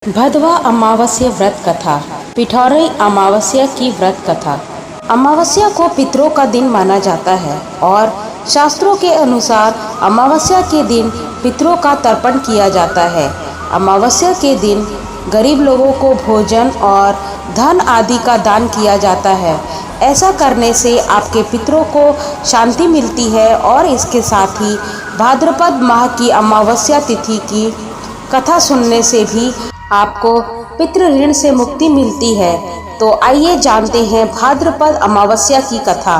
भदवा अमावस्या व्रत कथा। पिठौरी अमावस्या की व्रत कथा। अमावस्या को पितरों का दिन माना जाता है और शास्त्रों के अनुसार अमावस्या के दिन पितरों का तर्पण किया जाता है। अमावस्या के दिन गरीब लोगों को भोजन और धन आदि का दान किया जाता है। ऐसा करने से आपके पितरों को शांति मिलती है और इसके साथ ही भाद्रपद माह की अमावस्या तिथि की कथा सुनने से भी आपको पितृ ऋण से मुक्ति मिलती है। तो आइए जानते हैं भाद्रपद अमावस्या की कथा।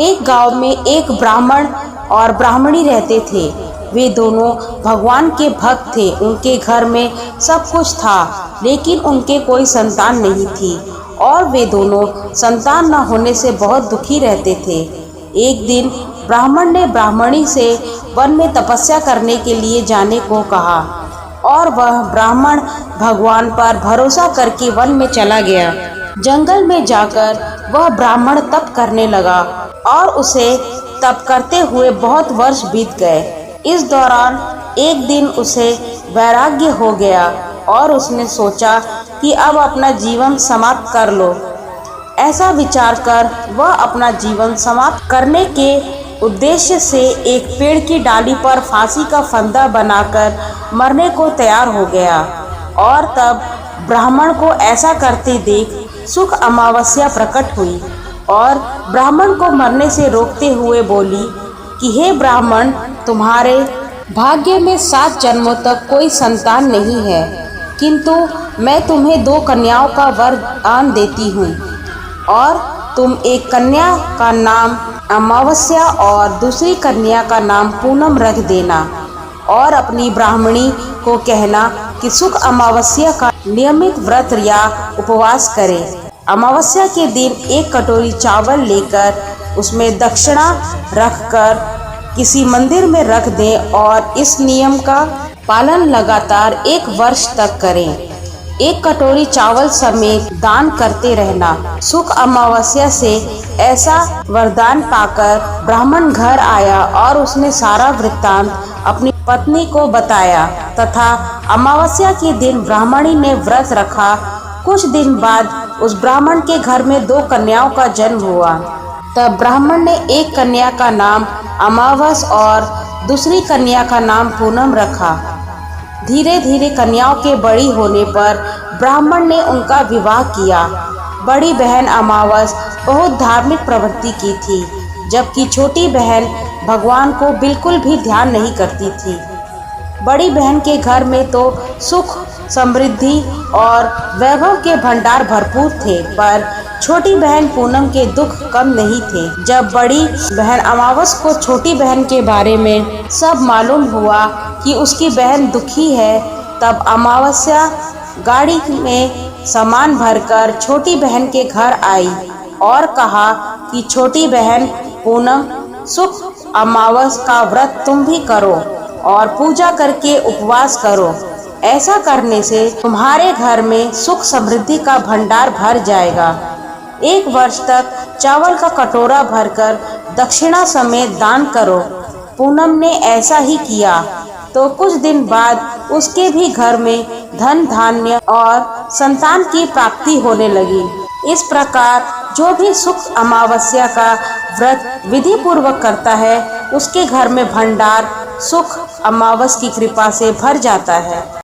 एक गांव में एक ब्राह्मण और ब्राह्मणी रहते थे। वे दोनों भगवान के भक्त थे। उनके घर में सब कुछ था, लेकिन उनके कोई संतान नहीं थी और वे दोनों संतान न होने से बहुत दुखी रहते थे। एक दिन ब्राह्मण ने ब्राह्मणी से वन में तपस्या करने के लिए जाने को कहा और वह ब्राह्मण भगवान पर भरोसा करके वन में चला गया। जंगल में जाकर वह ब्राह्मण तप करने लगा और उसे तप करते हुए बहुत वर्ष बीत गए। इस दौरान एक दिन उसे वैराग्य हो गया और उसने सोचा कि अब अपना जीवन समाप्त कर लो। ऐसा विचार कर वह अपना जीवन समाप्त करने के उद्देश्य से एक पेड़ की डाली पर फांसी का फंदा बनाकर मरने को तैयार हो गया। और तब ब्राह्मण को ऐसा करते देख सुख अमावस्या प्रकट हुई और ब्राह्मण को मरने से रोकते हुए बोली कि हे ब्राह्मण, तुम्हारे भाग्य में 7 जन्मों तक कोई संतान नहीं है, किंतु मैं तुम्हें 2 कन्याओं का वरदान देती हूँ और तुम एक कन्या का नाम अमावस्या और दूसरी कन्या का नाम पूनम रख देना और अपनी ब्राह्मणी को कहना कि सुख अमावस्या का नियमित व्रत या उपवास करे। अमावस्या के दिन 1 कटोरी चावल लेकर उसमें दक्षिणा रखकर किसी मंदिर में रख दें और इस नियम का पालन लगातार 1 वर्ष तक करें। 1 कटोरी चावल समेत दान करते रहना। सुख अमावस्या से ऐसा वरदान पाकर ब्राह्मण घर आया और उसने सारा वृत्तांत अपनी पत्नी को बताया तथा अमावस्या के दिन ब्राह्मणी ने व्रत रखा। कुछ दिन बाद उस ब्राह्मण के घर में 2 कन्याओं का जन्म हुआ। तब ब्राह्मण ने एक कन्या का नाम अमावस और दूसरी कन्या का नाम पूनम रखा। धीरे धीरे कन्याओं के बड़ी होने पर ब्राह्मण ने उनका विवाह किया। बड़ी बहन अमावस बहुत धार्मिक प्रवृत्ति की थी, जबकि छोटी बहन भगवान को बिल्कुल भी ध्यान नहीं करती थी। बड़ी बहन के घर में तो सुख, समृद्धि और वैभव के भंडार भरपूर थे, पर छोटी बहन पूनम के दुख कम नहीं थे। जब बड़ी बहन अमावस को छोटी बहन के बारे में सब मालूम हुआ कि उसकी बहन दुखी है, तब अमावस्या गाड़ी में सामान भरकर छोटी बहन के घर आई और कहा कि छोटी बहन पूनम, सुख अमावस का व्रत तुम भी करो और पूजा करके उपवास करो। ऐसा करने से तुम्हारे घर में सुख समृद्धि का भंडार भर जाएगा। 1 वर्ष तक चावल का कटोरा भरकर दक्षिणा समेत दान करो। पूनम ने ऐसा ही किया तो कुछ दिन बाद उसके भी घर में धन धान्य और संतान की प्राप्ति होने लगी। इस प्रकार जो भी सुख अमावस्या का व्रत विधि पूर्वक करता है, उसके घर में भंडार सुख अमावस की कृपा से भर जाता है।